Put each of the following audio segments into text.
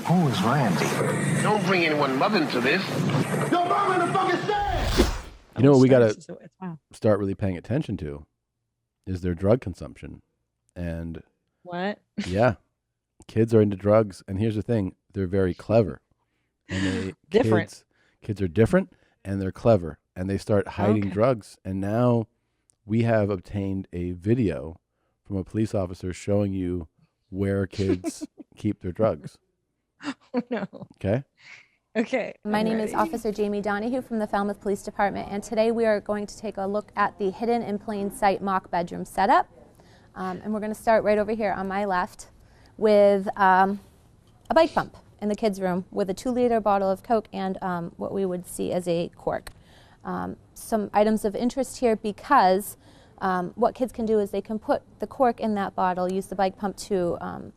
Who is Randy? Don't bring anyone mother into this. Your mom in the fucking stand! You know what we got to start really paying attention to is their drug consumption. And what? Yeah. Kids are into drugs. And here's the thing. They're very clever. And they different. Kids are different and they're clever. And they start hiding drugs. And now we have obtained a video from a police officer showing you where kids keep their drugs. Oh, no. Okay. Okay. My name is Officer Jamie Donahue from the Falmouth Police Department, and today we are going to take a look at the hidden in plain sight mock bedroom setup. And we're going to start right over here on my left with a bike pump in the kids' room with a 2-liter bottle of Coke and what we would see as a cork. Some items of interest here because what kids can do is they can put the cork in that bottle, use the bike pump to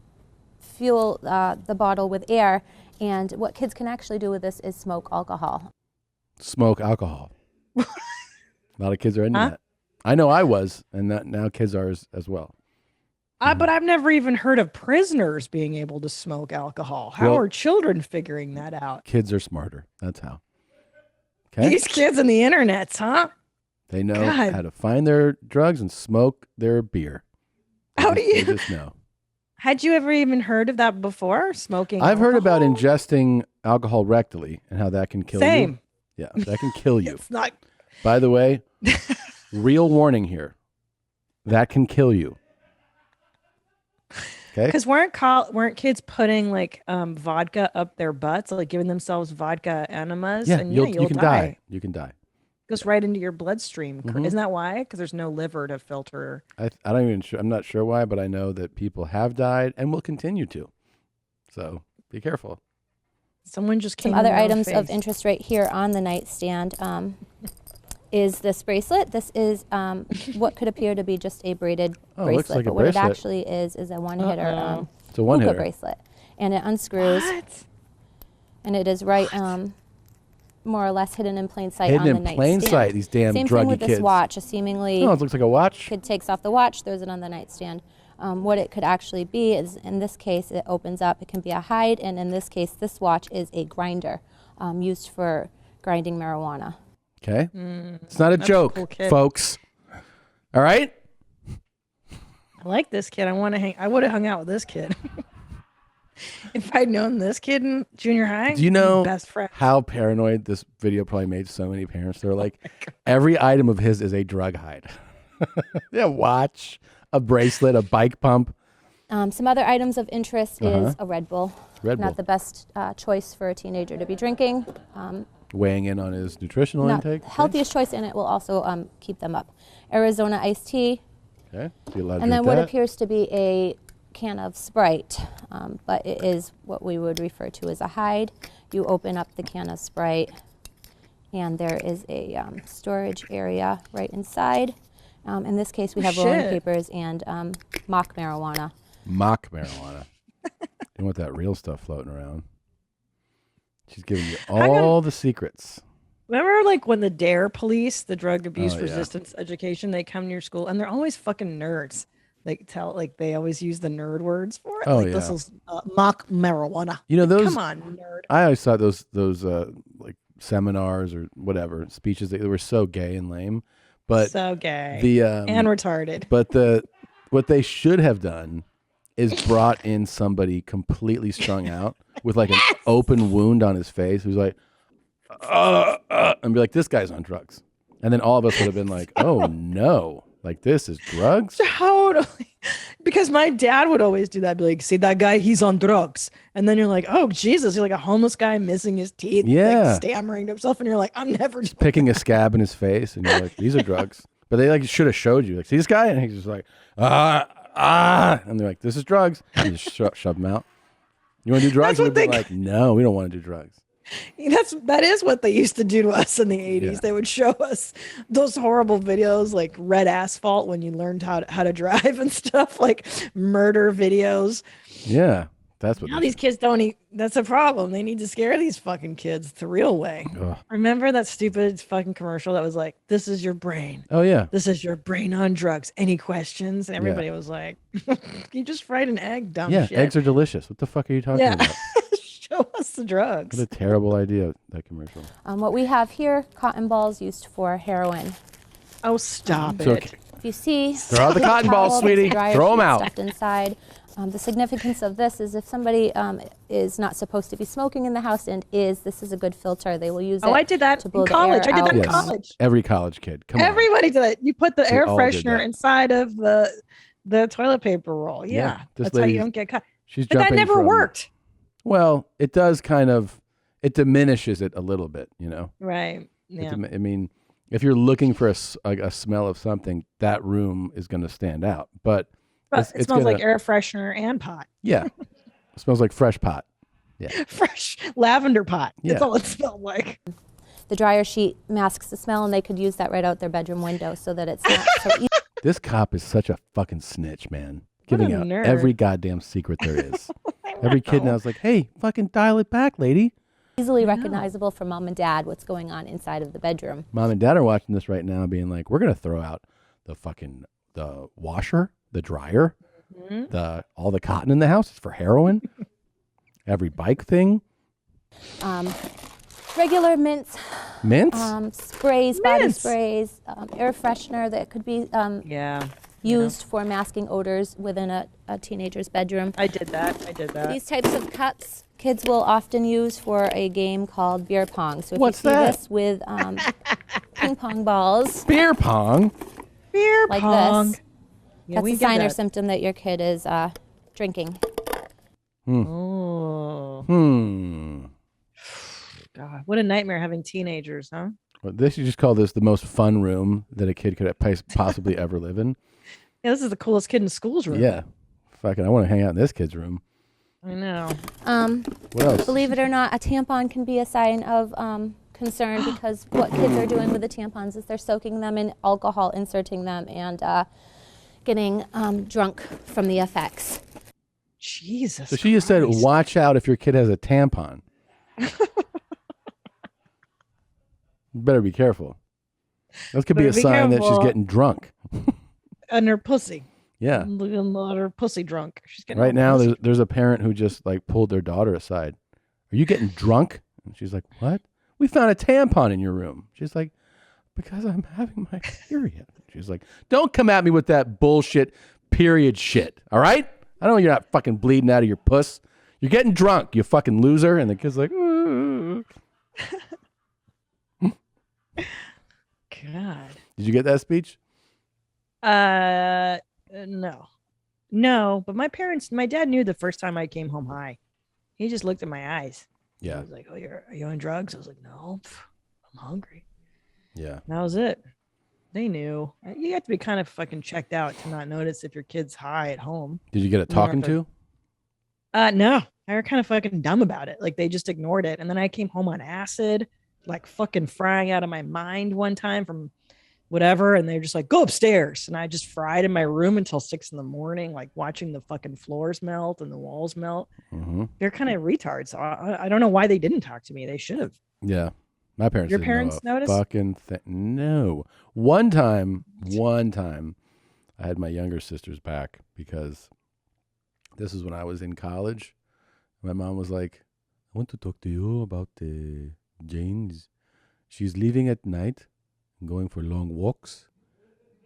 fuel the bottle with air, and what kids can actually do with this is smoke alcohol. Smoke alcohol. A lot of kids are into that. I know I was, and now kids are as well. But I've never even heard of prisoners being able to smoke alcohol. How are children figuring that out? Kids are smarter. That's how. Okay. These kids on the internets, huh? They know how to find their drugs and smoke their beer. They just know. Had you ever even heard of that before? Smoking I've heard about alcohol? ingesting alcohol rectally and how that can kill you. Same. Yeah, that can kill you. It's not. By the way, real warning here. That can kill you. Okay. Because weren't kids putting like vodka up their butts, like giving themselves vodka enemas? Yeah, and you you'll can die. You can die. Goes right into your bloodstream. Mhm. Isn't that why? Because there's no liver to filter. I'm not sure why, but I know that people have died and will continue to. So be careful. Someone just came. Some other items of interest right here on the nightstand is this bracelet. This is what could appear to be just a braided bracelet, looks like but a what it bracelet. actually is a one-hitter It's a one-hitter bracelet, and it unscrews, and it is right more or less hidden in plain sight on the nightstand. Hidden in plain sight. These damn Same druggy thing with kids. this watch. A seemingly it looks like a watch. Kid takes off the watch, throws it on the nightstand. What it could actually be is, in this case, it opens up. It can be a hide, and in this case, this watch is a grinder used for grinding marijuana. Okay. It's not a joke, folks. All right? I like this kid. I would have hung out with this kid. If I'd known this kid in junior high, Do you know best friend. how paranoid this video probably made so many parents? They're like, every item of his is a drug hide. Yeah, watch, a bracelet, a bike pump. Some other items of interest is a Red Bull. Red Bull. Not the best choice for a teenager to be drinking. Weighing in on his nutritional Not intake. healthiest choice, and it will also keep them up. Arizona iced tea. Okay. So you're allowed to And then drink what that. appears to be a can of Sprite, but it is what we would refer to as a hide. You open up the can of Sprite, and there is a storage area right inside. In this case, we have rolling papers and mock marijuana. Mock marijuana. You want that real stuff floating around. She's giving you all the secrets. Remember, like when the DARE police, the drug abuse resistance education, they come to your school and they're always fucking nerds. They always use the nerd words for it. This is mock marijuana. You know those. Come on, nerd. I always thought those like seminars or whatever speeches they were so gay and lame, but so gay and retarded. But what they should have done is brought in somebody completely strung out with like an open wound on his face who's like, and be like, this guy's on drugs. And then all of us would have been like, oh no, like this is drugs? Totally. Because my dad would always do that. Be like, see that guy, he's on drugs. And then you're like, oh Jesus, you're like a homeless guy missing his teeth, like, stammering to himself. And you're like, I'm never just picking a scab in his face. And you're like, these are drugs. But they like should have showed you, like, see this guy? And he's just like, and they're like, this is drugs. And you just shove them out. You want to do drugs? And they'd be like, no, we don't want to do drugs. That is what they used to do to us in the 80s. Yeah. They would show us those horrible videos like Red Asphalt when you learned how to drive and stuff, like murder videos. Yeah, that's what. Now these kids don't eat. That's a problem. They need to scare these fucking kids the real way. Ugh. Remember that stupid fucking commercial that was like, this is your brain. Oh yeah. This is your brain on drugs. Any questions? And everybody was like, you just fried an egg, dumb shit. Yeah, eggs are delicious. What the fuck are you talking about? It's the drugs. What a terrible idea, that commercial. What we have here, cotton balls used for heroin. Oh, stop So it. If you see, throw out the cotton balls, sweetie. Throw them out. Stuffed inside. The significance of this is if somebody is not supposed to be smoking in the house and this is a good filter. They will use it. Oh, I did that to blow in college. The air I did that out. in college. Every college kid. Come on. Everybody did it. You put the air all did freshener that. inside of the toilet paper roll. Yeah. this That's how you lady's- don't get caught. She's But that jumping never from- worked. Well, it does it diminishes it a little bit, you know? Right. Yeah. I mean, if you're looking for a smell of something, that room is going to stand out. But it smells like air freshener and pot. Yeah. It smells like fresh pot. Yeah. Fresh lavender pot. Yeah. That's all it smelled like. The dryer sheet masks the smell, and they could use that right out their bedroom window so that it's not so easy. This cop is such a fucking snitch, man. What a Giving out nerd. every goddamn secret there is. Every kid now is like, hey, fucking dial it back, lady. Easily recognizable for mom and dad what's going on inside of the bedroom. Mom and dad are watching this right now being like, we're going to throw out the washer, the dryer, all the cotton in the house is for heroin. Every bike thing. Regular mints. Mints? Sprays, body sprays, air freshener that could be used for masking odors within a teenager's bedroom. I did that. These types of cups kids will often use for a game called beer pong. So if What's you see that? this with ping pong balls Beer pong? Beer like pong. this, Yeah, that's we a get sign or that. symptom that your kid is drinking. Oh, God. What a nightmare having teenagers, huh? Well, you just call this the most fun room that a kid could possibly ever live in. Yeah, this is the coolest kid in school's room. Yeah. Fucking, I want to hang out in this kid's room. I know. What else? Believe it or not, a tampon can be a sign of concern because what kids are doing with the tampons is they're soaking them in alcohol, inserting them, and getting drunk from the effects. Jesus. So she just said, Christ. watch out if your kid has a tampon. You better be careful. That could be a Better be sign that she's careful. getting drunk. And her pussy. Yeah. Look at her pussy drunk. She's getting Right all now, pussy. there's a parent who just like pulled their daughter aside. Are you getting drunk? And she's like, what? We found a tampon in your room. She's like, because I'm having my period. She's like, don't come at me with that bullshit period shit. All right? I know you're not fucking bleeding out of your puss. You're getting drunk, you fucking loser. And the kid's like, God. Did you get that speech? No. No, but my dad knew the first time I came home high. He just looked at my eyes. He Yeah. was like, "Oh, are you on drugs?" I was like, "No, I'm hungry." Yeah. That was it. They knew. You have to be kind of fucking checked out to not notice if your kid's high at home. Did you get a talking to? No. They were kind of fucking dumb about it. Like they just ignored it. And then I came home on acid, like fucking frying out of my mind one time from whatever. And they're just like, go upstairs. And I just fried in my room until 6 a.m, like watching the fucking floors melt and the walls melt. Mm-hmm. They're kind of retards. So I don't know why they didn't talk to me. They should have. Yeah. My parents Your didn't know parents a notice? fucking thing. No. One time, I had my younger sister's back because this is when I was in college. My mom was like, I want to talk to you about Jane. She's leaving at night and going for long walks.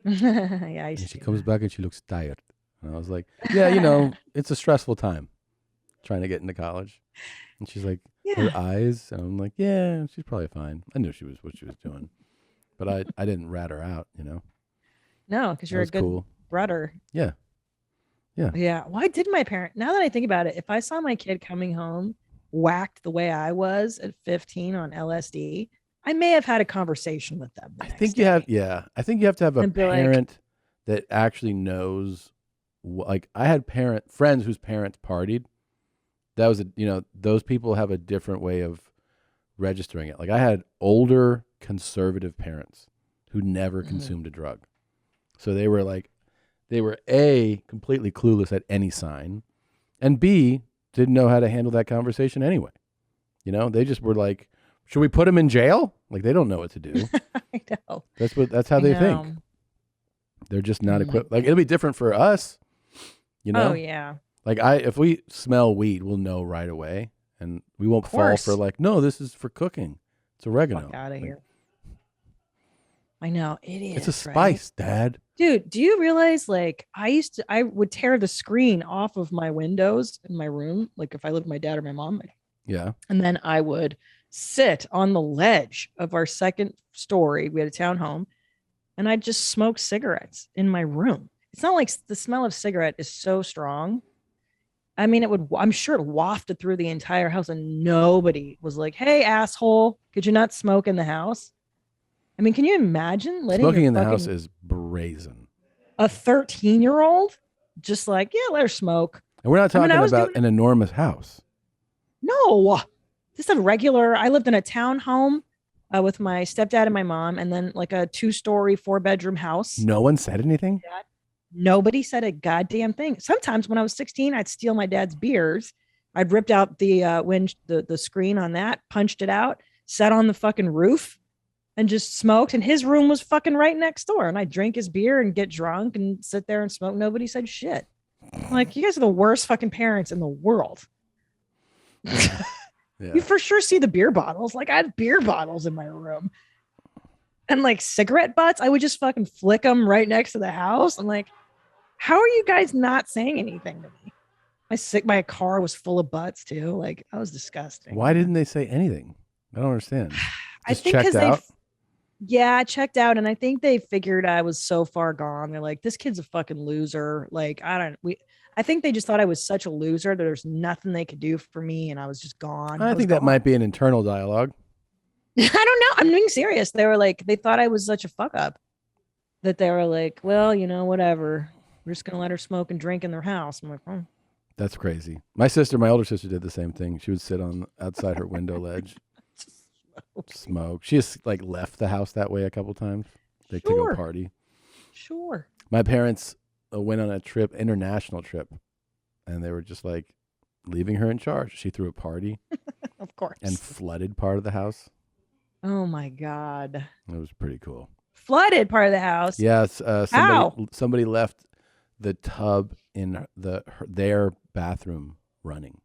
Yeah, I And see she comes that. back and she looks tired. And I was like, yeah, it's a stressful time trying to get into college. And she's like, her eyes. And I'm like, yeah, she's probably fine. I knew what she was doing. But I didn't rat her out, No, because you're a was good cool. brother. Yeah. Yeah. Yeah. Why did my parent? Now that I think about it, if I saw my kid coming home whacked the way I was at 15 on LSD, I may have had a conversation with them. I think you have to have a And be like- parent that actually knows. Like I had friends whose parents partied. That was those people have a different way of registering it. Like I had older conservative parents who never consumed a drug. So they were A, completely clueless at any sign, and B, didn't know how to handle that conversation anyway. They just were like, should we put him in jail? Like they don't know what to do. I know. That's how I they know. think. They're just not equipped. Like it'll be different for us, Oh yeah. Like if we smell weed, we'll know right away. and we won't fall for like, no, this is for cooking. It's oregano. Fuck out of here. I know it is. It's a spice, right? Dad. Dude, do you realize like I would tear the screen off of my windows in my room, like if I lived with my dad or my mom. Yeah. And then I would sit on the ledge of our second story. We had a townhome, and I'd just smoke cigarettes in my room. It's not like the smell of cigarette is so strong. I mean, I'm sure it wafted through the entire house, and nobody was like, "Hey, asshole, could you not smoke in the house?" I mean, can you imagine smoking in the house is brazen. A 13-year-old just like, yeah, let her smoke. And we're not talking about an enormous house. No, just a regular. I lived in a townhome with my stepdad and my mom, and then like a 2-story, 4-bedroom house. No one said anything? Nobody said a goddamn thing. Sometimes when I was 16, I'd steal my dad's beers. I'd ripped out the screen on that, punched it out, sat on the fucking roof, and just smoked. And his room was fucking right next door. And I'd drink his beer and get drunk and sit there and smoke. Nobody said shit. I'm like, you guys are the worst fucking parents in the world. Yeah. You for sure see the beer bottles. Like I had beer bottles in my room. And like cigarette butts, I would just fucking flick them right next to the house. I'm like, how are you guys not saying anything to me? My car was full of butts too. Like I was disgusting. Why didn't they say anything? I don't understand. I think because I checked out, and I think they figured I was so far gone. They're like, this kid's a fucking loser. Like, I think they just thought I was such a loser that there's nothing they could do for me, and I was just gone. I think that might be an internal dialogue. I don't know. I'm being serious. They were like, they thought I was such a fuck up that they were like, well, whatever. We're just gonna let her smoke and drink in their house. I'm like, oh. That's crazy. My older sister did the same thing. She would sit outside her window ledge. Smoke. She just like left the house that way a couple times. To go party. Sure. My parents went on a international trip, and they were just like leaving her in charge. She threw a party, of course, and flooded part of the house. Oh my God. It was pretty cool. Flooded part of the house. Yes. Somebody left the tub in their bathroom running.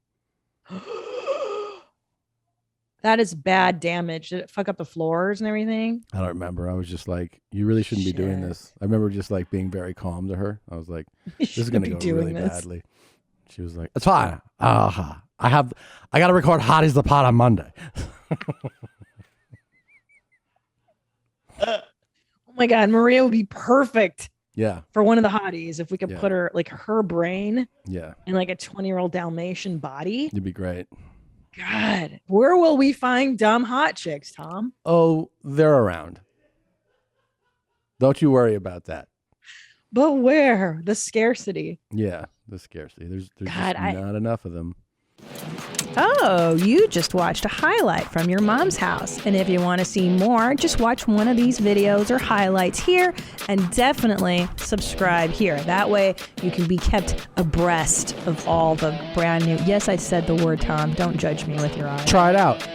That is bad damage. Did it fuck up the floors and everything? I don't remember. I was just like, you really shouldn't be doing this. I remember just like being very calm to her. I was like, this is going to go really badly. She was like, it's fine. I got to record Hottie's the Pot on Monday. Oh my God. Maria would be perfect. Yeah. For one of the hotties, if we could put her, like her brain. Yeah. In like a 20-year-old Dalmatian body. It'd be great. God, where will we find dumb hot chicks, Tom? Oh, they're around. Don't you worry about that. But where? The scarcity. Yeah, the scarcity. There's God, just not enough of them. Oh, you just watched a highlight from your mom's house. And if you want to see more, just watch one of these videos or highlights here, and definitely subscribe here. That way you can be kept abreast of all the brand new. Yes, I said the word, Tom. Don't judge me with your eyes. Try it out.